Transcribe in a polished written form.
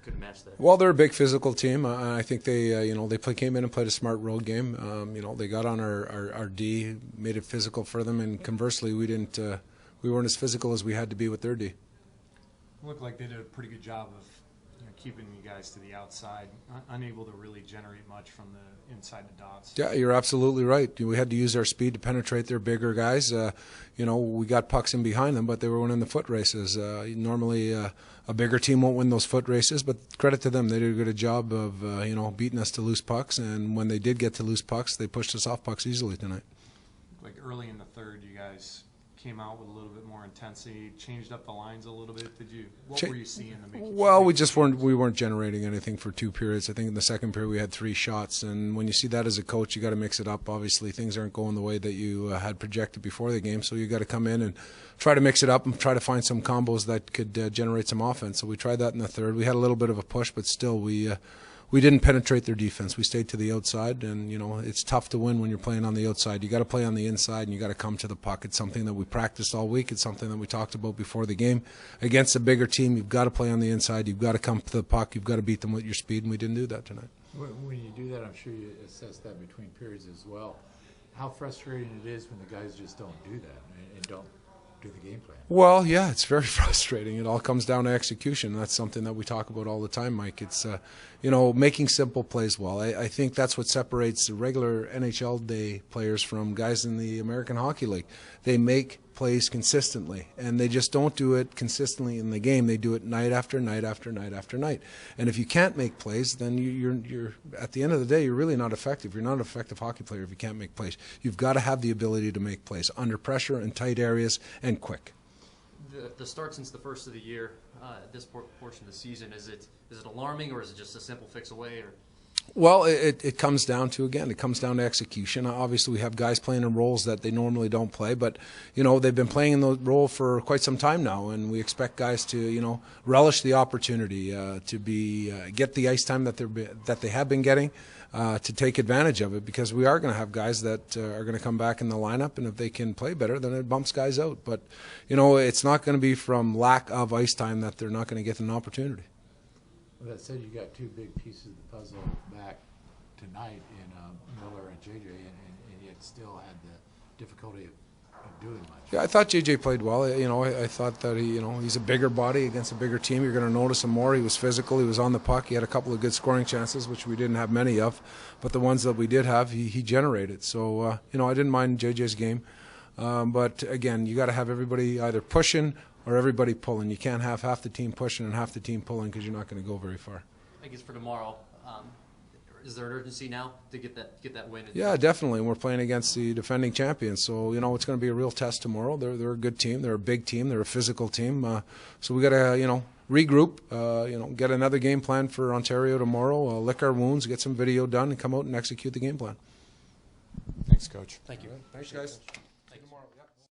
couldn't match that? Well, they're a big physical team. I think they, came in and played a smart road game. They got on our D, made it physical for them, and conversely, we weren't as physical as we had to be with their D. It looked like they did a pretty good job of keeping you guys to the outside, unable to really generate much from the inside the dots. Yeah, you're absolutely right. We had to use our speed to penetrate their bigger guys. We got pucks in behind them, but they were winning the foot races. Normally, a bigger team won't win those foot races, but credit to them. They did a good job of, beating us to loose pucks, and when they did get to loose pucks, they pushed us off pucks easily tonight. Like early in the third, you guys came out with a little bit more intensity, changed up the lines a little bit. What were you seeing to make you Well, we weren't generating anything for 2 periods. I think in the second period we had 3 shots, and when you see that as a coach, you got to mix it up. Obviously, things aren't going the way that you had projected before the game, so you got to come in and try to mix it up and try to find some combos that could generate some offense. So we tried that in the third. We had a little bit of a push, but still we didn't penetrate their defense. We stayed to the outside, and it's tough to win when you're playing on the outside. You got to play on the inside, and you got to come to the puck. It's something that we practiced all week. It's something that we talked about before the game. Against a bigger team, you've got to play on the inside. You've got to come to the puck. You've got to beat them with your speed, and we didn't do that tonight. When you do that, I'm sure you assess that between periods as well. How frustrating it is when the guys just don't do that and don't do the game plan. Well, yeah, it's very frustrating. It all comes down to execution. That's something that we talk about all the time, Mike. It's, making simple plays well. I think that's what separates the regular NHL day players from guys in the American Hockey League. They make plays consistently, and they just don't do it consistently in the game. They do it night after night after night after night. And if you can't make plays, then you're at the end of the day, you're really not effective. You're not an effective hockey player if you can't make plays. You've got to have the ability to make plays under pressure in tight areas and quick. The start since the first of the year, this portion of the season, is it alarming, or is it just a simple fix away? Or? Well, it comes down to execution. Obviously, we have guys playing in roles that they normally don't play, but they've been playing in the role for quite some time now, and we expect guys to relish the opportunity to get the ice time that they have been getting, to take advantage of it, because we are going to have guys that are going to come back in the lineup, and if they can play better, then it bumps guys out. But it's not going to be from lack of ice time that they're not going to get an opportunity. Well, that said, you got 2 big pieces of the puzzle back tonight in Miller and JJ, and yet still had the difficulty of doing much. Yeah, I thought JJ played well. I thought that he's a bigger body against a bigger team. You're going to notice him more. He was physical. He was on the puck. He had a couple of good scoring chances, which we didn't have many of, but the ones that we did have, he generated. So I didn't mind JJ's game, but again, you got to have everybody either pushing or everybody pulling. You can't have half the team pushing and half the team pulling, because you're not going to go very far. I guess for tomorrow, is there an urgency now to get that win? Yeah, definitely. We're playing against the defending champions, so it's going to be a real test tomorrow. They're a good team. They're a big team. They're a physical team. So we got to regroup. Get another game plan for Ontario tomorrow. Lick our wounds, get some video done, and come out and execute the game plan. Thanks, Coach. Thank you. Thanks, guys.